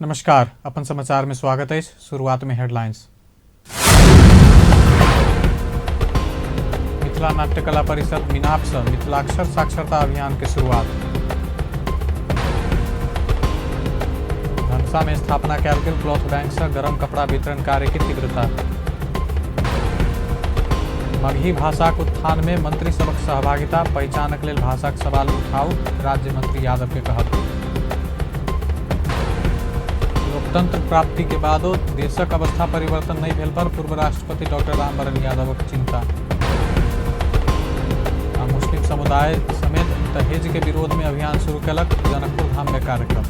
नमस्कार, अपन समाचार में स्वागत है। शुरुआत में हेडलाइंस। मिथिला नाट्य कला परिषद मिनाप से मिथिलाक्षर साक्षरता अभियान की शुरुआत। धनुषा में स्थापना कयल गेल क्लॉथ बैंक से गरम कपड़ा वितरण कार्य की तीव्रता। मगही भाषाक उत्थान में मंत्री सबक सहभागिता, पहचानक लेल भाषाक सवाल उठाऊ, राज्य मंत्री यादव के कहब। लोकतंत्र प्राप्ति के बादो देशक अवस्था परिवर्तन नहीं भेल पर पूर्व राष्ट्रपति डॉक्टर रामवरण यादवक चिंता। मुस्लिम समुदाय समेत दहेज के विरोध में अभियान शुरू कयलक, जनकपुर धाम में कार्यक्रम।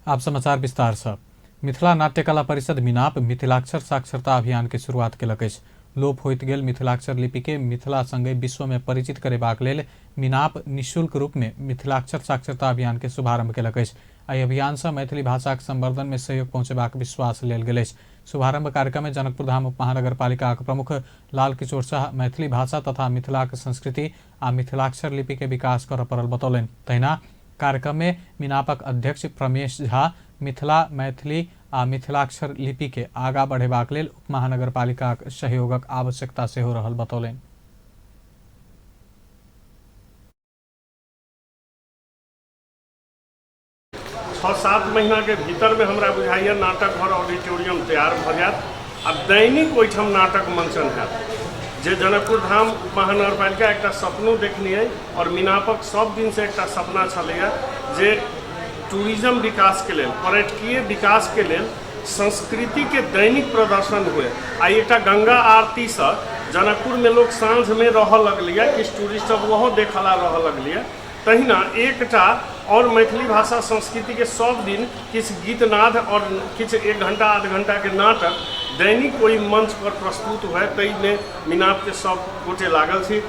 आप समाचार विस्तार से। मिथिला नाट्य कला परिषद मिनाप मिथिलाक्षर साक्षरता अभियान के शुरुआत कयलक अछि। लोप होइत गेल मिथिलाक्षर लिपि के मिथिला संगे विश्व में परिचित करेबाक लेल मिनाप निःशुल्क रूप में मिथिलाक्षर साक्षरता अभियान के शुभारंभ कयलक अछि। एहि अभियान से मैथिली भाषा के संवर्धन में सहयोग पहुंचेबाक विश्वास लेल गेल अछि। शुभारंभ कार्यक्रम में जनकपुर धाम उपमहानगरपालिका प्रमुख लाल किशोर शाह मैथिली भाषा तथा मिथिलाक संस्कृति आ मिथिलाक्षर लिपि के विकास करऽ पड़ल बतौलनि। तहिना कार्यक्रम में मिनापक अध्यक्ष प्रमेश झा मिथिला मैथिली आ मिथिलाक्षर लिपि के आगा बढ़ेबाक लेल उपमहानगरपालिका सहयोगक आवश्यकता सेहो रहल बतौलनि। 6-7 महीना के भीतर में हमरा बुझाइए नाटक घर ऑडिटोरियम तैयार भ जायत। अब दैनिक ओहिठाम नाटक मंचन हैत जे जनकपुर धाम महानगरपालिका एक सपनो देखनी है और मिनापक सब दिन से एक सपना छलैया जे टूरिज्म विकास के लेल, पर्यटकीय विकास के लेल संस्कृति के दैनिक प्रदर्शन हुए। आ एक गंगा आरती से जनकपुर में लोग साँझ में रह लगलिए, किछु टूरिस्ट सब वहाँ देखला रह लगलिए। तहिना एकटा और मैथिली भाषा संस्कृति के सब दिन किछु गीतनाद और किछु 1 घंटा आध घंटा के नाटक दैनिक कोई मंच पर प्रस्तुत हुए, तई में मिनाप के सब गोटे लागल छी।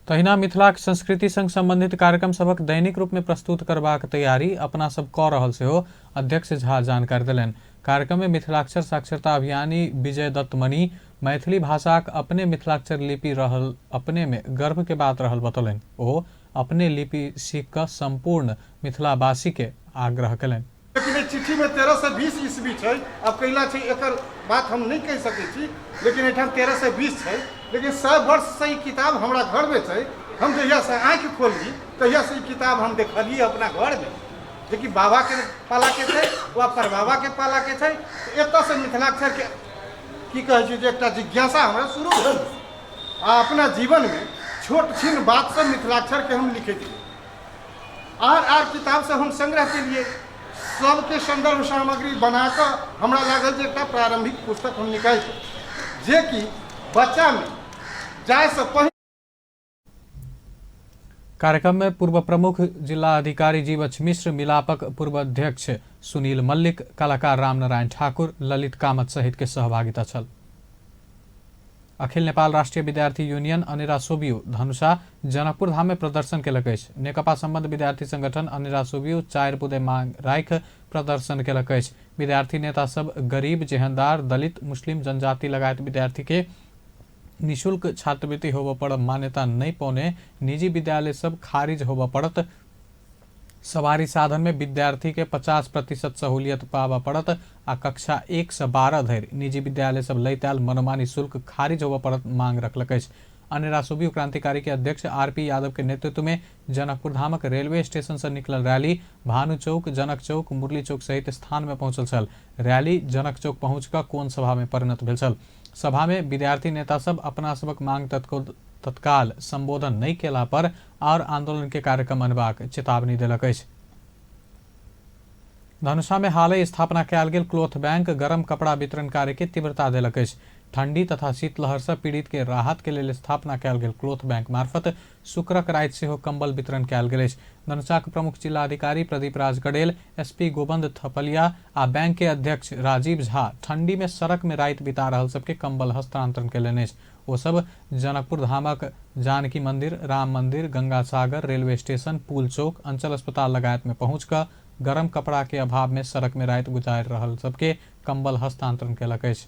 तहिना मिथिलाक संस्कृति संग संबंधित कार्यक्रम सबक दैनिक रूप में प्रस्तुत करबाक तैयारी अपना सब कऽ रहल सेहो अध्यक्ष झा जानकारी देलनि। कार्यक्रम में मिथिलाक्षर साक्षरता अभियानी विजय दत्त मणि मैथिली भाषाक अपने मिथिलाक्षर लिपि रहल अपने में गर्व के बात रहल बतौलनि। ओ अपने लिपि सीख कऽ संपूर्ण मिथिलावासी के आग्रह कयलनि। लेकिन चिट्ठी में 13 से 20 ईस्वी है, अब कैला छै एकर बात हम नहीं कह सकै छी, लेकिन एठाम 13 से 20 है। लेकिन 100 वर्ष से ई किताब हमरा घर में है। हम जहिया से आँखि खोलली तहिया से ई किताब हम देखलिए अपना घर में, जेकि बाबा के पाला के थे वा परबाबा के पाला के थे। एतऽ से मिथिलाक्षर के की कहै छै जे एकटा जिज्ञासा हमरा शुरू भेल आ अपना जीवन में छोट छिन बात से मिथिलाक्षर के हम लिखे दिए। आर किताब से हम संग्रह के लिए सबके संदर्भ सामग्री बनाकर हमरा लागल जे एकटा प्रारंभिक पुस्तक हम निकाल जे कि बच्चा में जाय से पहले। कार्यक्रम में पूर्व प्रमुख जिला अधिकारी जीवछ मिश्र, मिलापक पूर्व अध्यक्ष सुनील मल्लिक, कलाकार रामनारायण ठाकुर, ललित कामत सहित के सहभागिता छल। अखिल नेपाल राष्ट्रीय विद्यार्थी यूनियन अनेरा सोबियू धनुषा जनकपुर धाम में प्रदर्शन कयलक अछि। नेकपा संबद्ध विद्यार्थी संगठन अनेरा सोबियू 4 बुँदे मांग राखि प्रदर्शन कयलक अछि। विद्यार्थी नेता सब गरीब, जेहनदार, दलित, मुस्लिम जनजाति लगायत विद्यार्थी के निःशुल्क छात्रवृत्ति होबऽ पड़ब मान्यता नहीं पौने निजी विद्यालय सब खारिज होबऽ पड़त, सवारी साधन में विद्यार्थी के 50% सहूलियत पाबऽ पड़त आ कक्षा 1 से 12 धरि निजी विद्यालय सब लैत आयल मनमानी शुल्क खारिज होबऽ पड़त मांग रखलक अछि। अनेरा सोबियू क्रांतिकारी के अध्यक्ष आरपी यादव के नेतृत्व में जनकपुर धामक रेलवे स्टेशन से निकलल रैली भानु चौक, जनक चौक, मुरली चौक सहित स्थान में पहुंचल छल। रैली जनक चौक पहुंचकर कोन सभा में परिणत भेल छल। सभा में विद्यार्थी नेता सब अपना सबक मांग तत्काल संबोधन नहीं केला पर और आंदोलन के कार्यक्रम अनबाक चेतावनी देलक अछि। धनुषा में हालै स्थापना कयल गेल क्लॉथ बैंक गरम कपड़ा वितरण कार्य के तीव्रता देलक अछि। ठंडी तथा शीतलहर से पीड़ित के राहत के लेल स्थापना कयल गेल क्लॉथ बैंक मार्फत शुक्रक राति सेहो कंबल वितरण कयल गेल अछि। धनुषाक प्रमुख जिलाधिकारी प्रदीप राज गडेल, एसपी गोबंद थपलिया आ बैंक के अध्यक्ष राजीव झा ठंडी में सड़क में राति बिता रहल सबके कंबल हस्तांतरण कयलनि अछि। ओ सब जनकपुर धामक जानकी मंदिर, राम मंदिर, गंगा सागर, रेलवे स्टेशन, पुल चौक, अंचल अस्पताल लगायत में पहुंचकर गरम कपड़ा के अभाव में सड़क में राति गुजारि रहल सबके कंबल हस्तांतरण कयलक अछि।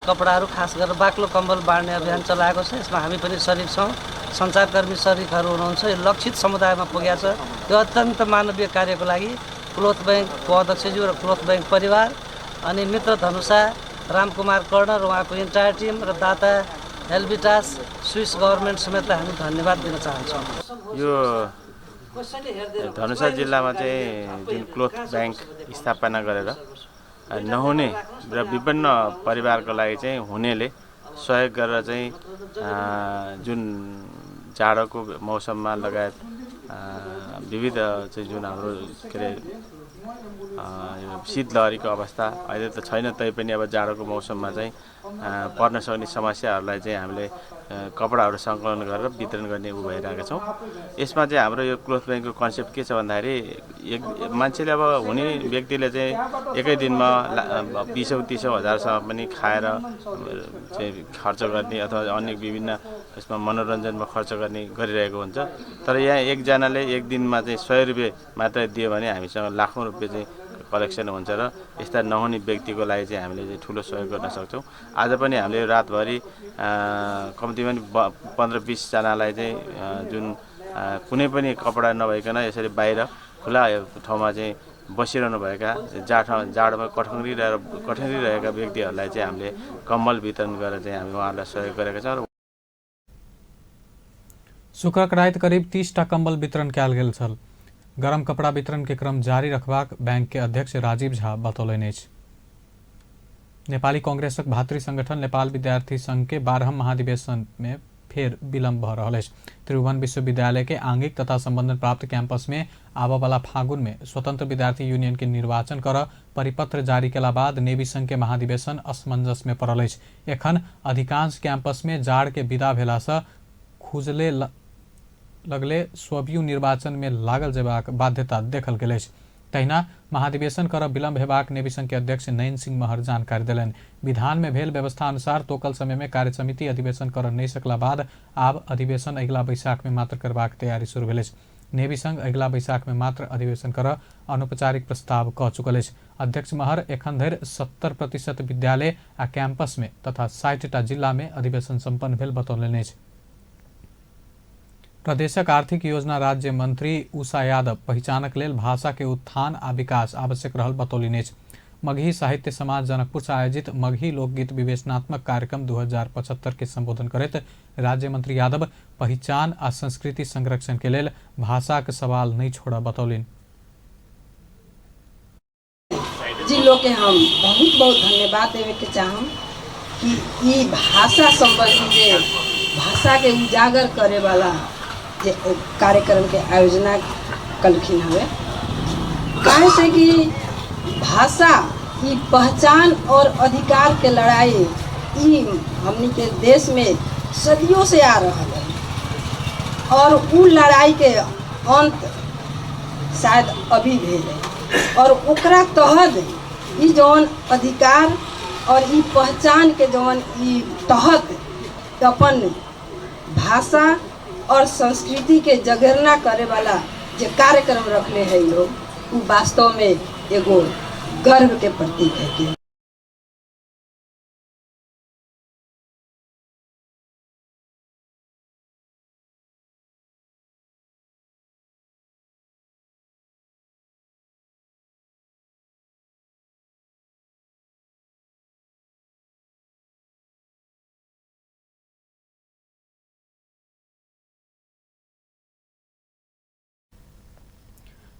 कपडाहरू खास गरेर बाक्लो कम्बल बाँड्ने अभियान चलाएको छ। यसमा हामी पनि सरिक छौँ, सञ्चारकर्मी सरिकहरू हुनुहुन्छ। यो लक्षित समुदायमा पुगेको छ। यो अत्यन्त मानवीय कार्यको लागि क्लोथ ब्याङ्कको अध्यक्षज्यू र क्लोथ ब्याङ्क परिवार अनि मित्र धनुषा रामकुमार कर्ण र उहाँको इन्टायर टिम र दाता एल्बिटास स्विस गभर्मेन्ट समेतलाई हामी धन्यवाद दिन चाहन्छौँ। यो धनुषा जिल्लामा चाहिँ जुन क्लोथ ब्याङ्क स्थापना गरेर नहुने र विभिन्न परिवारको लागि चाहिँ हुनेले सहयोग गरेर चाहिँ जुन जाडोको मौसममा लगायत विविध चाहिँ जुन हाम्रो के अरे शीतलहरीको अवस्था अहिले त छैन, तैपनि अब जाडोको मौसममा चाहिँ पर्न सक्ने समस्याहरूलाई चाहिँ हामीले कपडाहरू सङ्कलन गरेर वितरण गर्ने उ भइरहेका छौँ। यसमा चाहिँ हाम्रो यो क्लोथ ब्याङ्कको कन्सेप्ट के छ भन्दाखेरि मान्छेले अब हुने व्यक्तिले चाहिँ एकै दिनमा 20,000 हजारसम्म पनि खाएर चाहिँ खर्च गर्ने अथवा अन्य विभिन्न यसमा मनोरञ्जनमा खर्च गर्ने गरिरहेको हुन्छ। तर यहाँ एकजनाले एक दिनमा चाहिँ 100 रुपियाँ मात्र दियो भने हामीसँग लाखौँ रुपियाँ चाहिँ कलेक्सन हुन्छ र यस्ता नहुने व्यक्तिको लागि चाहिँ हामीले चाहिँ ठुलो सहयोग गर्न सक्छौँ। आज पनि हामीले रातभरि कम्तीमा 15-20 जनालाई चाहिँ जुन कुनै पनि कपडा नभइकन यसरी बाहिर खुला ठाउँमा चाहिँ बसिरहनु भएका जाडोमा कठिनिरहेका व्यक्तिहरूलाई चाहिँ हामीले कम्बल वितरण गरेर चाहिँ हामी उहाँहरूलाई सहयोग गरेका छौँ। शुक्रक रात करीब 30 टा कम्बल वितरण कयल गेल छल। गरम कपड़ा वितरण के क्रम जारी रखबाक बैंक के अध्यक्ष राजीव झा बतौलनि अछि। नेपाली कांग्रेसक भातृ संगठन नेपाल विद्यार्थी संघ के 12हम महाधिवेशन में फेर विलम्ब भ रहल अछि। त्रिभुवन विश्वविद्यालय के आंगिक तथा संबंधन प्राप्त कैंपस में आबय वाला फागुन में स्वतंत्र विद्यार्थी यूनियन के निर्वाचन कर परिपत्र जारी केला बाद नेवी संघ के महाधिवेशन असमंजस में पड़ल अछि। एखन अधिकांश कैंपस में जाड़ के विदा भेला सँ खुजले लगले स्वयं निर्वाचन में लागल जेबाक बाध्यता देखल गेल अछि। तहिना महाधिवेशन कर विलम्ब हेबाक नेवी संघ के अध्यक्ष नयन सिंह महर जानकारी देलनि। विधान में भेल व्यवस्था अनुसार तोकल समय में कार्य समिति अधिवेशन कर नहीं सकला बाद आब अधिवेशन अगिला बैसाख में मात्र करबाक तैयारी शुरू भेल अछि। नेवी संघ अगिला बैसाख में मात्र अधिवेशन कर अनौपचारिक प्रस्ताव क चुकल अछि। अध्यक्ष महर एखन धरि 70% विद्यालय आ कैंपस में तथा 60 टा जिला में अधिवेशन संपन्न भेल बतौलनि अछि। प्रदेशक आर्थिक योजना राज्य मंत्री उषा यादव पहचानक लेल भाषा के उत्थान आ विकास आवश्यक रहल बतौलनि अछि। मगही साहित्य समाज जनकपुर से आयोजित मगही लोकगीत विवेचनात्मक कार्यक्रम 2075 के संबोधन करैत राज्य मंत्री यादव पहचान आ संस्कृति संरक्षण के लेल भाषा के सवाल नहीं छोड़ा बतौलनि। जिलों के हम बहुत बहुत धन्यवाद देवे के चाहम कि ई भाषा संबंधी भाषा के उजागर करे वाला कार्यक्रम के आयोजना कलखिन हवे। काहे से कि भाषा की पहचान और अधिकार के लड़ाई ई हमनी के देश में सदियों से आ रहा है और उ लड़ाई के अंत शायद अभी भेल है और ओकरा तहत ई जौन अधिकार और ई पहचान के जौन ई तहत अपन भाषा और संस्कृति के जगेरना करे वाला जो कार्यक्रम रखले है लोग, वो वास्तव में एगो गर्व के प्रतीक है कि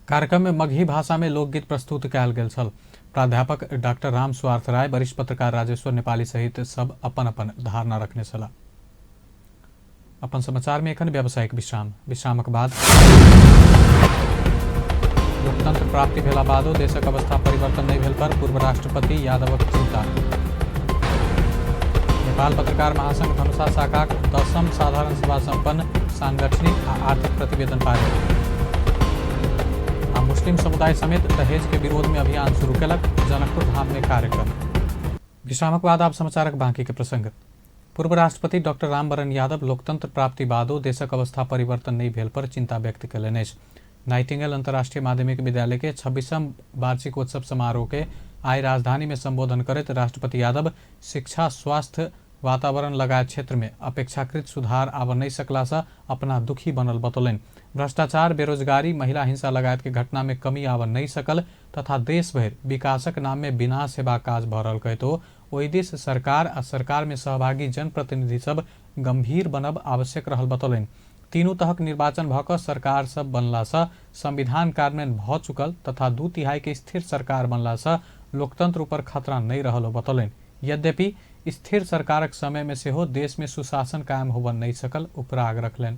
कार्यक्रम में मगही भाषा में लोकगीत प्रस्तुत कयल गेल छल। प्राध्यापक डॉक्टर राम स्वार्थ राय, वरिष्ठ पत्रकार राजेश्वर नेपाली सहित सब अपन अपन धारणा रखने छला। अपन समाचार में एखन व्यावसायिक विश्रामक बाद लोकतंत्र प्राप्ति भेला बादो देशक अवस्था परिवर्तन नहीं भेल पर पूर्व राष्ट्रपति यादवक चिंता। नेपाल पत्रकार महासंघ धनुषा शाखाक 10म साधारण सभा संपन्न, सांगठनिक आ आर्थिक प्रतिवेदन पारित। मुस्लिम समुदाय समेत दहेज के विरोध में अभियान शुरू कलक, जनकपुर धाम में कार्यक्रम। विश्रामक बाद आप समाचारक बाकी के प्रसंग। पूर्व राष्ट्रपति डॉक्टर रामवरण यादव लोकतंत्र प्राप्ति बादो देशक अवस्था परिवर्तन नहीं भेल पर चिंता व्यक्त कयलनि अछि। नाइटिंगेल अंतर्राष्ट्रीय माध्यमिक विद्यालय के 26वां वार्षिकोत्सव समारोह के आज राजधानी में संबोधन करते राष्ट्रपति यादव शिक्षा, स्वास्थ्य, वातावरण लगायत क्षेत्र में अपेक्षाकृत सुधार आव नहीं सकला से अपना दुखी बनल बतौलन। भ्रष्टाचार, बेरोजगारी, महिला हिंसा लगायत के घटना में कमी आव नहीं सकल तथा देश भर विकासक नाम में विनाश हेबा काज भरल कहतो ओहि दिस सरकार आ सरकार में सहभागी जनप्रतिनिधि सब गंभीर बनब आवश्यक रहल बतौलन। तीनों तहक निर्वाचन भक सरकार सब बनला से संविधान कार्यान्वयन भ चुकल तथा 2/3 के स्थिर सरकार बनला से लोकतंत्र पर खतरा नहीं रहल बतौलन। यद्यपि स्थिर सरकारक समय में सेहो देश में सुशासन कायम होबन नहीं सकल उपराग रखलन।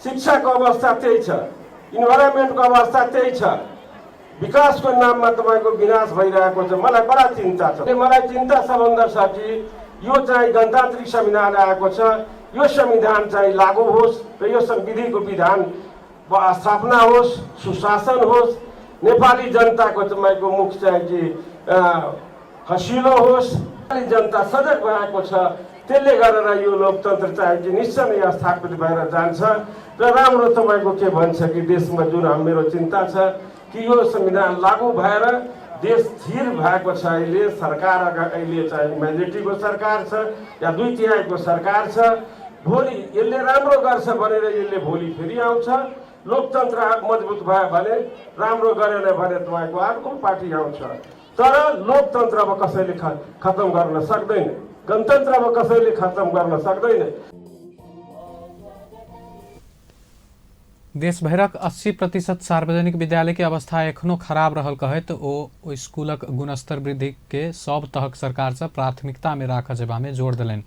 शिक्षाको अवस्था त्यही छ, इन्भाइरोमेन्टको अवस्था त्यही छ, विकासको नाममा तपाईको विनाश भइरहेको छ। मलाई बडा चिन्ता छ। मलाई चिन्ता सबभन्दा छ कि यो चाहिँ गणतान्त्रिक संविधान आएको छ, यो संविधान चाहिँ लागू होस् र यो संविधिको विधान स्थापना होस्, सुशासन होस्, नेपाली जनताको तपाईँको मुख चाहिँ कि हसिलो होस्, नेपाली जनता सजग भएको छ। त्यसले गरेर यो लोकतन्त्र चाहिँ कि निश्चय स्थापित भएर जान्छ र राम्रो तपाईँको के भन्छ कि देशमा जुन मेरो चिन्ता छ कि यो संविधान लागू भएर देश स्थिर भएको छ। अहिले सरकार अहिले चाहिँ मेजोरिटीको सरकार छ या 2/3 को सरकार छ। भोलि यसले राम्रो गर्छ भनेर यसले भोलि फेरि आउँछ। लोकतन्त्र मजबुत भयो भने, राम्रो गरेन भने तपाईँको अर्को पार्टी आउँछ। तर लोकतन्त्र अब कसैले खत्म गर्न सक्दैन, गणतन्त्र अब कसैले खत्म गर्न सक्दैन। देशभरक 80% सार्वजनिक विद्यालय के अवस्था एखनो खराब रहल कहत ओ स्कूलक गुणस्तर वृद्धि के सब तहक सरकार से प्राथमिकता में राख जेबा में जोर दिलन।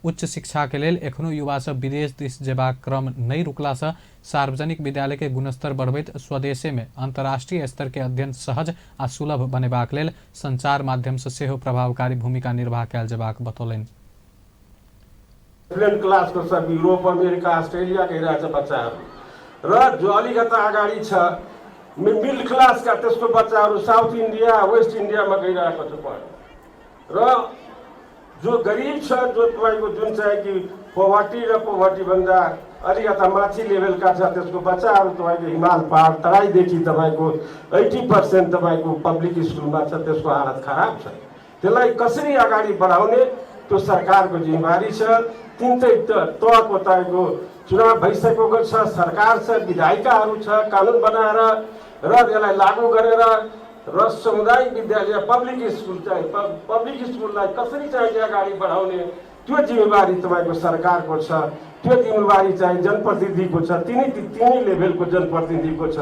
उच्च शिक्षा के लेल एखनो युवा सब विदेश दिस जेबाक क्रम नहीं रुकला से सार्वजनिक विद्यालय के गुणस्तर बढ़बैत स्वदेशे में अंतर्राष्ट्रीय स्तर के अध्ययन सहज आ सुलभ बनेबाक लेल संचार माध्यम से सेहो प्रभावकारी भूमिका निर्वाह कयल जेबाक बतौलनि। क्लास को सब यूरोप, अमेरिका, अस्ट्रेलिया गइरहेछ बच्चाहरू र जो अलिकता अगाडि छ मिडल क्लास का त्यसको बच्चाहरू साउथ इन्डिया, वेस्ट इन्डियामा गइरहेको छ पढ्न। र जो गरिब छ, जो तपाईको जुन चाहिँ कि पोभर्टी र पोभर्टी भन्दा अलिकता माथि लेभलका छ त्यसको बच्चाहरू तपाईको हिमाल पहाड तराईदेखि तपाईको 80% तपाईको पब्लिक स्कुलमा छ। त्यसको हालत खराब छ। त्यसलाई कसरी अगाडि बढाउने त्यो सरकारको जिम्मेवारी छ। तीनटै तहको तपाईको चुनाव भइसकेको छ, सरकार छ, विधायिकाहरू छ, कानुन बनाएर र यसलाई लागू गरेर र सामुदायिक विद्यालय पब्लिक स्कुल चाहिँ पब्लिक स्कुललाई कसरी चाहिँ अगाडि बढाउने त्यो जिम्मेवारी तपाईँको सरकारको छ। त्यो जिम्मेवारी चाहिँ जनप्रतिनिधिको छ, तिनै लेभलको जनप्रतिनिधिको छ।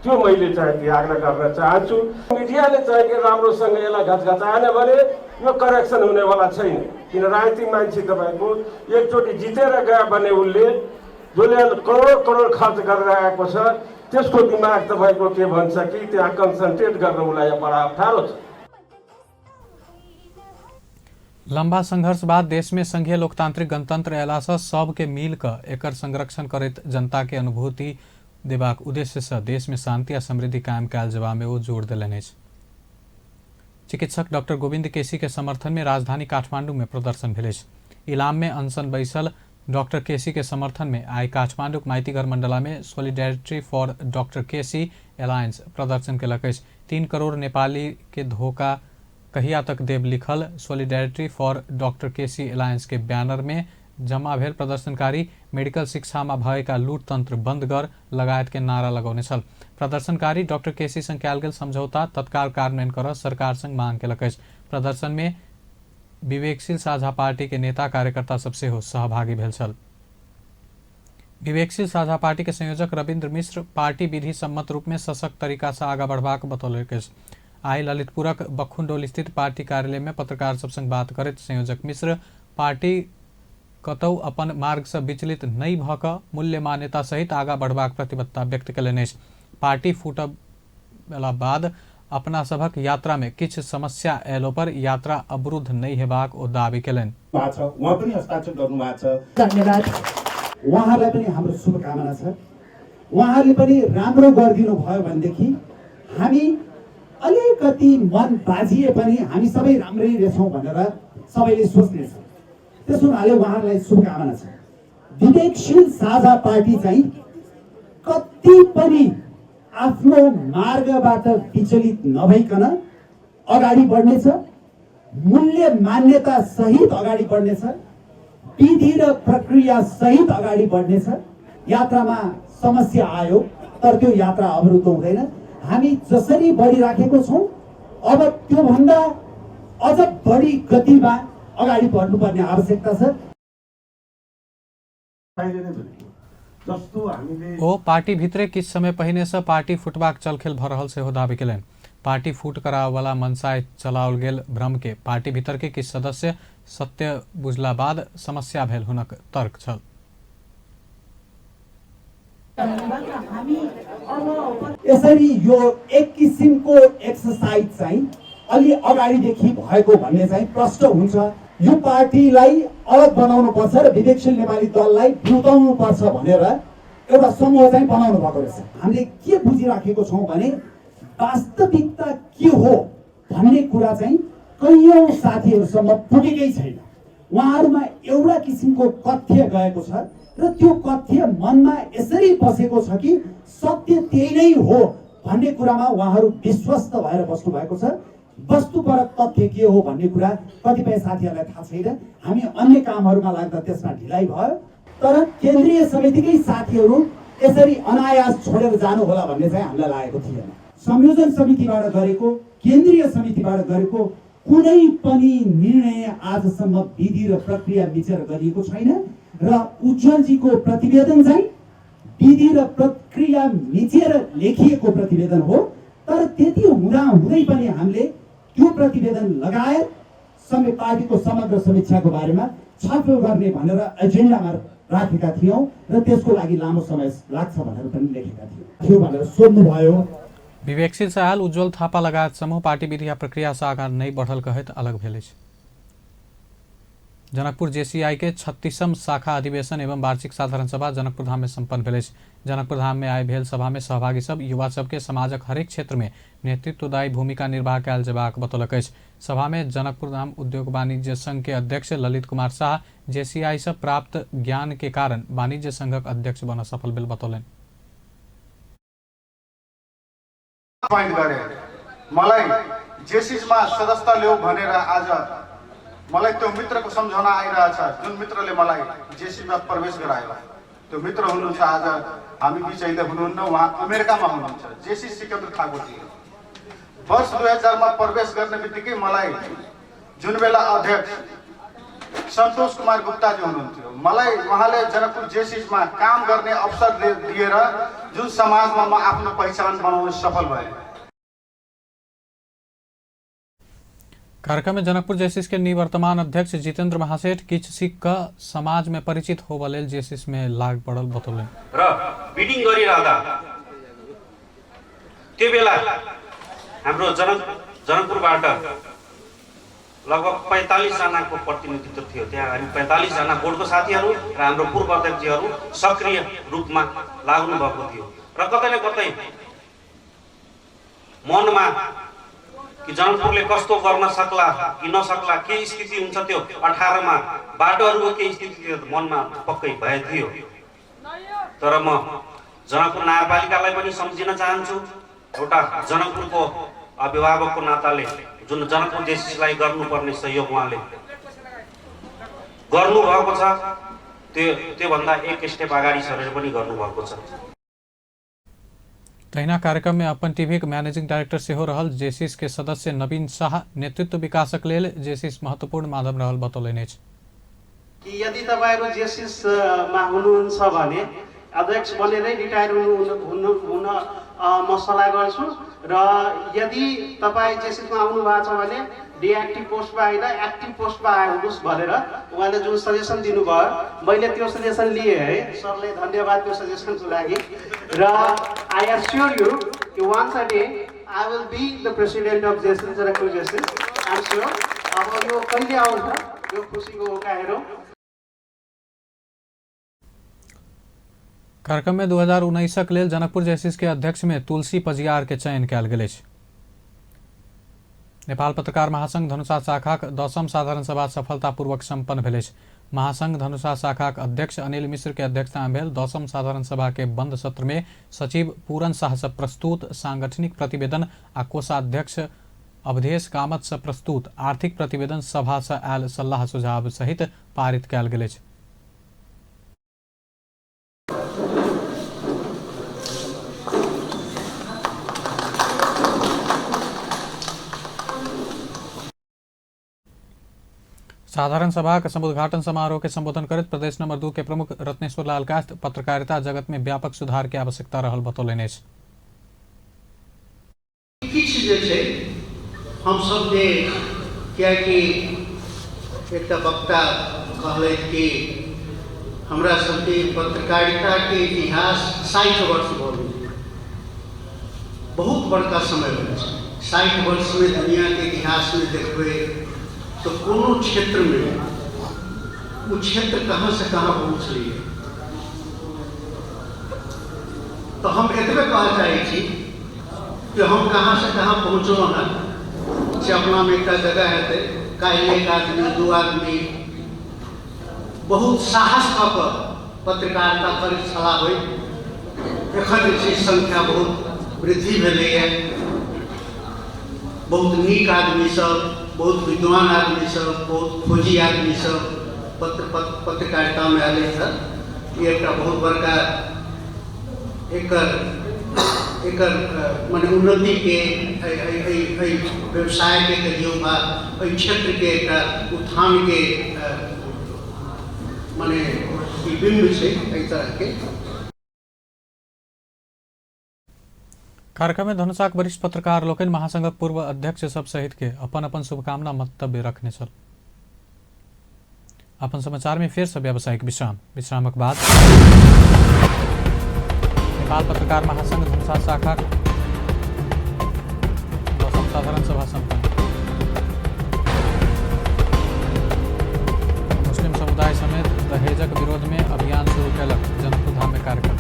त्यो मैले चाहिँ आग्रह गर्न चाहन्छु। मिडियाले चाहिँ राम्रोसँग यसलाई घचघचाएन भने यो करेक्सन हुनेवाला छैन। किन राजनीतिक मान्छे तपाईँको एकचोटि जितेर गयो भने उसले जसले करोड करोड खर्च गरेर आएको छ त्यसको दिमाग तपाईको के भन्छ कि त्यहाँ कन्सन्ट्रेट गर्न उसलाई बडा अप्ठ्यारो छ। लंबा संघर्ष बाद देश में संघीय लोकतांत्रिक गणतंत्र अयला से सबके मिल कर एकर संरक्षण करैत जनता के अनुभूति देबाक उद्देश्य से देश में शांति आ समृद्धि कायम कयल जेबा में ओ जोर देलनि अछि। चिकित्सक डॉक्टर गोविंद केसी के समर्थन में राजधानी काठमांडू में प्रदर्शन भेल अछि। इलाम में अनशन बैसल डॉक्टर केसी के समर्थन में आई काठमांडू माइतीघर मंडला में solidarity for doctor KC alliance प्रदर्शन केलक अछि। 3 करोड़ नेपाली के धोखा कहिया तक देव लिखल solidarity for doctor KC alliance के बैनर में जमा भेल प्रदर्शनकारी मेडिकल शिक्षा में भएका लूट तंत्र बंद कर लगायत के नारा लगौने छल। प्रदर्शनकारी डॉक्टर केसी संग कयल गेल समझौता तत्काल कार्यान्वयन कर सरकार संग मांग केलक अछि। प्रदर्शन में विवेकशील साझा पार्टी के नेता कार्यकर्ता सब सेहो सहभागी भेल छल। विवेकशील साझा पार्टी के संयोजक रविन्द्र मिश्र पार्टी विधि सम्मत रूप में सशक्त तरीका से आगा बढ़बाक बतौलक अछि। आई ललितपुरक बखुंडोल स्थित पार्टी कार्यालय में पत्रकार सब संग बात करैत संयोजक मिश्र पार्टी कतौ अपन मार्ग से विचलित नहीं भ क मूल्य मान्यता सहित आगा बढ़बाक प्रतिबद्धता व्यक्त कयलनि अछि। पार्टी फूटबला बाद अपना सभक यात्रा में किछ समस्या अयलो पर यात्रा अवरुद्ध नहीं हेबाक ओ दावी केलनि। उहाँ पनि हस्ताक्षर गर्नु भएको छ। धन्यवाद। उहाँलाई पनि हाम्रो शुभकामना छ। उहाँले पनि राम्रो गरिदिनु भयो भनेदेखि हामी अलिकति मन बाजिए पनि हामी सबै राम्रै रहेछौँ भनेर सबैले सोच्नेछ। त्यसो हुनाले उहाँहरूलाई शुभकामना छ। विवेकशील साझा पार्टी चाहिँ कति पनि आफ्नो मार्गबाट विचलित नभइकन अगाडि बढ्नेछ, मूल्य मान्यता सहित अगाडि बढ्नेछ, विधि र प्रक्रिया सहित अगाडि बढ्नेछ। यात्रामा समस्या आयो तर त्यो यात्रा अवरुद्ध हुँदैन। हामी जसरी बढिराखेको छौँ अब त्योभन्दा अझ बढी गतिमा अगाडि बढ्नुपर्ने आवश्यकता छ। ओ पार्टी भित्रे किछ समय पहिने से पार्टी फुटबाक चलखेल भ रहल सेहो दावी केलनि। पार्टी फूट करावला मनसाय चलाओल गेल भ्रम के पार्टी भीतर के किछ सदस्य सत्य बुझला बाद समस्या भेल हुनक तर्क छल। यसरी यो एक किसिमको एक्सरसाइज चाहिँ अलि अगाडिदेखि भएको भन्ने चाहिँ प्रष्ट हुन्छ। यो पार्टीलाई अलग बनाउनु पर्छ र विवेकशील नेपाली दललाई बिउताउनु पर्छ भनेर एउटा समूह चाहिँ बनाउनु भएको रहेछ। हामीले के बुझिराखेको छौँ भने वास्तविकता के हो भन्ने कुरा चाहिँ कैयौँ साथीहरूसम्म पुगेकै छैन। उहाँहरूमा एउटा किसिमको कथ्य गएको छ र त्यो कथ्य मनमा यसरी बसेको छ कि सत्य त्यही नै हो भन्ने कुरामा उहाँहरू विश्वस्त भएर बस्नु भएको छ। वस्तुपरक तथ्य के हो भन्ने कुरा कतिपय साथीहरूलाई थाहा छैन। हामी अन्य कामहरूमा लाग्दा त्यसमा ढिलाइ भयो, तर केन्द्रीय समितिकै साथीहरू यसरी अनायास छोडेर जानु होला भन्ने चाहिँ हामीलाई लागेको थिएन। संयोजन समितिबाट गरेको, केन्द्रीय समितिबाट गरेको कुनै पनि निर्णय आजसम्म विधि र प्रक्रिया मिचेर गरिएको छैन र उज्जवलजीको प्रतिवेदन चाहिँ विधि र प्रक्रिया मिचेर लेखिएको प्रतिवेदन हो। तर त्यति हुँदा हुँदै पनि हामीले त्यो प्रतिवेदन लगायत पार्टीको समग्र समीक्षाको बारेमा छलफल गर्ने भनेर एजेन्डामा राखेका थियौँ र त्यसको लागि लामो समय लाग्छ भनेर पनि लेखेका थियौँ भनेर सोध्नुभयो। विवेकशील सहाल उज्जवल थापा लगायत समूह पार्टी विधि प्रक्रिया से आगाँ नहीं बढ़ल कहत अलग भेल। जनकपुर जेसीआई के 36म शाखा अधिवेशन एवं वार्षिक साधारण सभा जनकपुर धाम में संपन्न भेल। जनकपुर धाम में आय भेल सभा में सहभागी सब युवा सबके समाजक हरेक क्षेत्र में नेतृत्वदायी भूमिका निर्वाह कयल जेबाक बतौलक। सभा में जनकपुर धाम उद्योग वाणिज्य संघ के अध्यक्ष ललित कुमार शाह जेसीआई से प्राप्त ज्ञान के कारण वाणिज्य संघक अध्यक्ष बन सफल भेल बतौलन। मलाई जेसीमा सदस्यता ल्याऊ भनेर आज मलाई त्यो मित्रको सम्झना आइरहेछ। जुन मित्रले मलाई जेसीमा प्रवेश गरायो त्यो मित्र हुनुहुन्छ आज हामी बीच अहिले हुनुहुन्न, उहाँ अमेरिकामा हुनुहुन्छ। जेसी सिकन्दर ठाकुर थियो। वर्ष 2000 मा प्रवेश गर्ने बित्तिकै मलाई जुन बेला अध्यक्ष सन्तोष कुमार गुप्ताजी हुनुहुन्थ्यो, मलाई उहाँले जनकपुर जेसीमा काम गर्ने अवसर दिएर जुन समाजमा म आफ्नो पहिचान बनाउन सफल भएँ। कार्यक्रम में जनकपुर जेसीस के निवर्तमान अध्यक्ष जितेन्द्र महासेठ किछ सीख का समाज में परिचित होबा लेल जेसीस में लाग पड़ल बतौलन। र बिडिङ गरिरहँदा त्यो बेला हाम्रो जनकपुरबाट लगभग 45 जनाको प्रतिनिधित्व थियो। त्यहाँ हामी 45 जना बोर्डको साथीहरू र हाम्रो पूर्व अध्यक्षहरू सक्रिय रूपमा लाग्नु भएको थियो र कतै न कतै मनमा कि जनकपुरले कस्तो गर्न सक्ला कि नसक्ला, के स्थिति हुन्छ त्यो 18 मा बाटोहरूको के स्थिति मनमा पक्कै भए थियो। तर म जनकपुर नगरपालिकालाई पनि सम्झिन चाहन्छु। एउटा जनकपुरको अभिभावकको नाताले जुन जनकपुर जेसीलाई गर्नुपर्ने सहयोग उहाँले गर्नुभएको छ, त्यो भन्दा एक स्टेप अगाडि सरेर पनि गर्नुभएको छ। तहिना कार्यक्रम में अपन टीवी के मैनेजिंग डायरेक्टर से हो रहल जेसीस के सदस्य नवीन शाह नेतृत्व विकासक लेल जेसीस महत्वपूर्ण माध्यम रहल बतौलनि कि यदि तपाईहरु जेसीस मा हुनुहुन्छ भने अध्यक्ष बनेरै रिटायर हुन म सल्लाह गर्छु र यदि तपाई जेसीसमा आउनु भएको छ भने डिएक्टिभ पोस्टमा आइन एक्टिभ पोस्टमा आउनुस् भनेर उहाँले जुन सजेसन दिनुभयो मैले त्यो सजेसन लिए है। सरले धन्यवाद त्यो सजेसनको लागि र आई एस्योर यु कि once a day I will be the president of Jaycees Janakpur Jaycees. I am sure अब यो कहिले आउँछ यो खुसीको मौका हेरौँ। कार्यक्रम में 2019 लेल जनकपुर जेसीस के अध्यक्ष में तुलसी पजियार के चयन कयल गेल। नेपाल पत्रकार महासंघ धनुषा शाखा 10म साधारण सभा सफलतापूर्वक संपन्न भेल। महासंघ धनुषा शाखा अध्यक्ष अनिल मिश्र के अध्यक्षता में भेल 10वीं साधारण सभा के बंद सत्र में सचिव पूरन शाह से प्रस्तुत सांगठनिक प्रतिवेदन आ कोषाध्यक्ष अवधेश कामत से प्रस्तुत आर्थिक प्रतिवेदन सभा से आयल सलाह सुझाव सहित पारित कयल गेल अछि। साधारण सभा के समुद्घाटन समारोह के संबोधन करते प्रदेश नंबर 2 के प्रमुख रत्नेश्वर लाल कास्त पत्रकारिता जगत में व्यापक सुधार के आवश्यकता रहल बतौलनि अछि। किछु जे छै हम सब ने कियाकि एकटा वक्ता कहले कि हमरा सबके पत्रकारिता के इतिहास 60 वर्ष भऽ गेल, बहुत बड़का समय भेल छै। 60 वर्ष में दुनिया के इतिहास में देखबै तो कोनो क्षेत्र में वो क्षेत्र कहाँ से कहाँ पहुँच रही है। तो हम एतबे कह चाहे छी कि हम कहाँ से कहाँ पहुँचलहुँ हैं से अपना में एक जगह हेतै। काल्हि एक आदमी 2 आदमी बहुत साहस कऽ कऽ पत्रकारिता करैत छलाह होइ। एखन जे छै संख्या बहुत वृद्धि भेलैए। बहुत नीक आदमी सब, बहुत विद्वान आदमी सब, बहुत खोजी आदमी सब पत्रकारिता में आए थे। ये एक बहुत बड़का एकर माने उन्नति के व्यवसाय के कहियो बा क्षेत्र के एक उत्थान के माने बिंब छै एहि तरह के। कार्यक्रम में धनुषाक वरिष्ठ पत्रकार लोकनि महासंघक पूर्व अध्यक्ष सब सहित के अपन अपन शुभकामना मंतव्य रखने छल। अपन समाचार में फिर से व्यावसायिक विश्रामक बाद नेपाल पत्रकार महासंघ धनुषा शाखा 10वीं साधारण सभा संपन्न। मुस्लिम समुदाय समेत दहेजक विरोध में अभियान शुरू कयलक जनकपुर धाम में कार्यक्रम।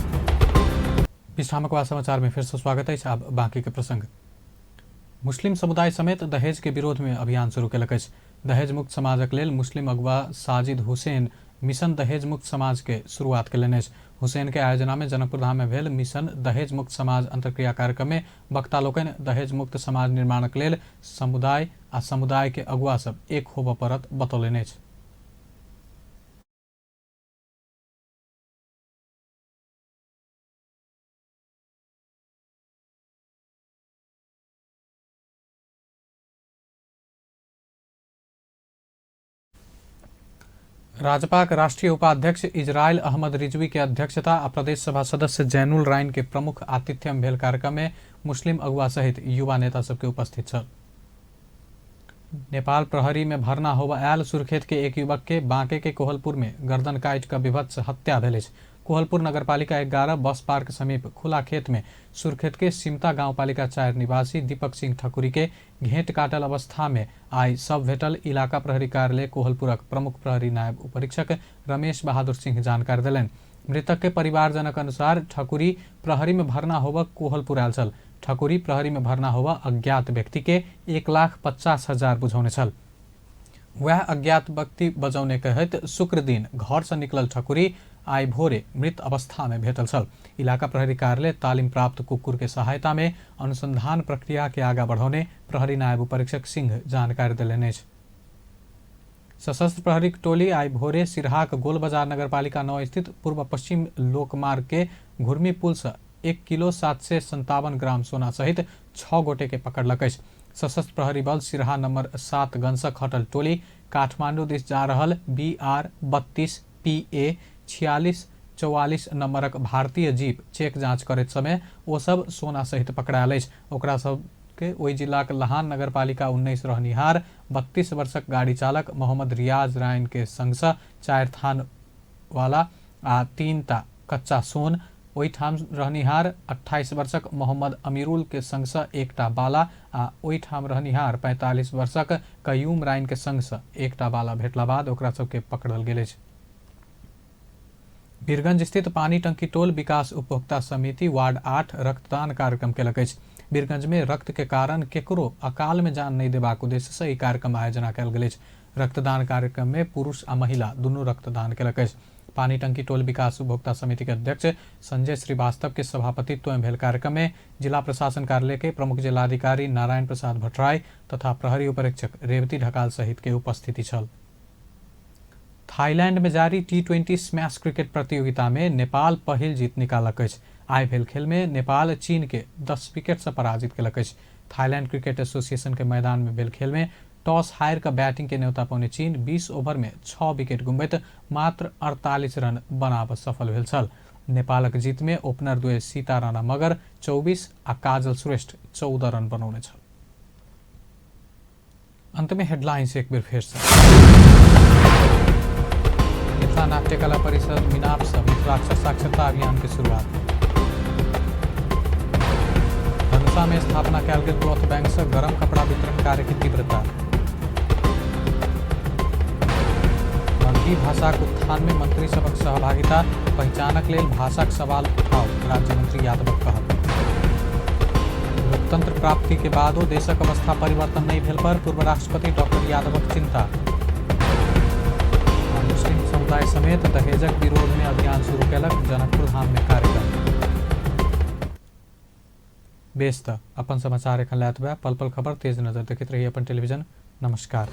विश्रामक बाद समाचार में फिर से स्वागत है। अब बाकी के प्रसंग। मुस्लिम समुदाय समेत दहेज के विरोध में अभियान शुरू कयलक अछि। दहेज मुक्त समाजक लेल मुस्लिम अगुवा साजिद हुसैन मिशन दहेज मुक्त समाज के शुरुआत कयलनि अछि। हुसैन के आयोजना में जनकपुर धाम में भेल मिशन दहेज मुक्त समाज अंतरक्रिया कार्यक्रम में वक्ता लोकनि दहेज मुक्त समाज निर्माणक लेल समुदाय आ समुदाय के अगुवा सब एक होबय पड़त बतौलनि अछि। राजपाक राष्ट्रीय उपाध्यक्ष इजराइल अहमद रिजवी के अध्यक्षता आ प्रदेश सभा सदस्य जैनुल राइन के प्रमुख आतिथ्य में भेल कार्यक्रम में मुस्लिम अगुवा सहित युवा नेता सबके उपस्थित छल। नेपाल प्रहरी में भर्ना होबय आयल सुर्खेत के एक युवक के बांके के कोहलपुर में गर्दन काटि कऽ विभत्स हत्या भेल अछि। कोहलपुर नगरपालिका 11 बस पार्क समीप खुला खेत में सुर्खेत के सिमता गांवपालिका 4 निवासी दीपक सिंह ठकुरी के घेंट काटल अवस्था में आई सब भेटल। इलाका प्रहरी कार्यालय कोहलपुरक प्रमुख प्रहरी नायब उपरीक्षक रमेश बहादुर सिंह जानकारी देलनि। मृतक के परिवारजनक अनुसार ठकुरी प्रहरी में भर्ना होबय कोहलपुर आयल छल। ठकुरी प्रहरी में भर्ना होबय अज्ञात व्यक्ति के 1,50,000 बुझौने छल। वह अज्ञात व्यक्ति बजौने कहैत शुक्र दिन घर से निकलल ठकुरी आई भोरे मृत अवस्था में भेटल छल। इलाका प्रहरी कार्यालय तालीम प्राप्त कुकुर के सहायता में अनुसंधान प्रक्रिया के आगा बढ़ौने प्रहरी नायब उपरीक्षक सिंह जानकारी देलनि अछि। सशस्त्र प्रहरी टोली आई भोरे सिरहाक गोल बाजार नगरपालिका 9 स्थित पूर्व पश्चिम लोकमार्ग के घुर्मी पुल से 1 किलो 757 ग्राम सोना सहित 6 गोटे के पकड़लक अछि। सशस्त्र प्रहरी बल सिरहा नंबर 7 गंसक हटल टोली काठमांडू दिस जा रहल BR 32 PA 4644 नंबरक भारतीय जीप चेक जांच करैत समय ओ सब सोना सहित पकड़ायल अछि। ओकरा सब के ओहि जिलाक लहान नगरपालिका 19 रहनिहार 32 वर्षक गाड़ी चालक मोहम्मद रियाज रायन के संग 4 थान वाला आ 3 टा कच्चा सोन, ओहिठाम रहनिहार 28 वर्षक मोहम्मद अमीरुल के संग 1 टा बाला आ ओहिठाम रहनिहार 45 वर्षक कयूम रायन के संग 1 टा बाला भेटला बाद ओकरा सबके पकड़ल गेल अछि। वीरगंज स्थित पानी टंकी टोल विकास उपभोक्ता समिति वार्ड 8 रक्तदान कार्यक्रम केलक अछि। वीरगंज में रक्त के कारण केकरो अकाल में जान नहीं देबाक उद्देश्य से ई कार्यक्रम आयोजना कयल गेल अछि। रक्तदान कार्यक्रम में पुरुष आ महिला दुनू रक्तदान केलक अछि। पानी टंकी टोल विकास उपभोक्ता समिति के अध्यक्ष संजय श्रीवास्तव के सभापतित्व में भेल कार्यक्रम में जिला प्रशासन कार्यालय के प्रमुख जिलाधिकारी नारायण प्रसाद भट्टराई तथा प्रहरी उपरीक्षक रेवती ढकाल सहित के उपस्थिति छल। थाईलैंड में जारी T20 स्मैश क्रिकेट प्रतियोगिता में नेपाल पहिल जीत निकालक अछि। आइ भेल खेल में नेपाल चीन के 10 विकेट से पराजित केलक अछि। थाईलैंड क्रिकेट एसोसिएशन के मैदान में भेल खेल में टॉस हार कर बैटिंग के न्योता पाउने चीन 20 ओवर में 6 विकेट गुमबैत मात्र 48 रन बनाब सफल भेल छल। नेपालक जीत में ओपनर द्वय सीता राणा मगर 24 आ काजल श्रेष्ठ 14 रन बनौने छल। अंत में हेडलाइंस एक बार फिर से। मिथिला नाट्य कला परिषद मिनाप से मिथिलाक्षर साक्षरता अभियान की शुरुआत। धनुषा में स्थापना कयल गेल क्लॉथ बैंक से गरम कपड़ा वितरण कार्य की तीव्रता। मंत्री भाषा उत्थान में मंत्री सबक सहभागिता पहचानक लेल भाषाक सवाल उठाओ राज्य मंत्री यादवक कहब। लोकतंत्र प्राप्ति के बादो देशक अवस्था परिवर्तन नहीं भेल पर पूर्व राष्ट्रपति डॉक्टर यादवक चिंता। मुस्लिम समुदाय समेत दहेजक विरोध में अभियान शुरू कयलक जनकपुर धाम में कार्यक्रम। बेस त अपन समाचार एखन लैत बा। पल पल खबर तेज नजर देखैत रही अपन टेलीविजन। नमस्कार।